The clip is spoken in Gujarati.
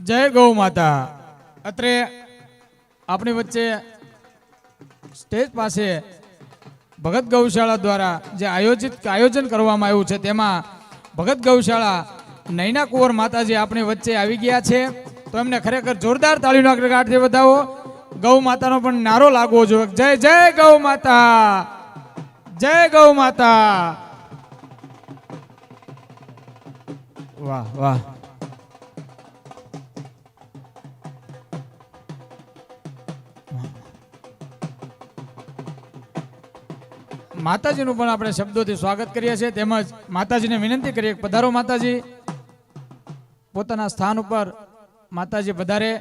જય ગૌ માતા. અત્રે આપણી વચ્ચે સ્ટેજ પાસે ભગત ગૌશાળા દ્વારા જે આયોજન કરવામાં આવ્યું છે તેમાં ભગત ગૌશાળા નૈના કુંવર માતાજી આપણી વચ્ચે આવી ગયા છે, તો એમને ખરેખર જોરદાર તાળીનો ગડગડાટથી વધાવો. ગૌ માતાનો પણ નારો લાગવો જોઈએ. જય જય ગૌ માતા, જય ગૌ માતા. વાહ વાહ. માતાજીનું પણ આપણે શબ્દોથી સ્વાગત કરીએ છીએ, તેમજ માતાજીને વિનંતી કરીએ પધારો માતાજી, પોતાના સ્થાન ઉપર માતાજી પધારે.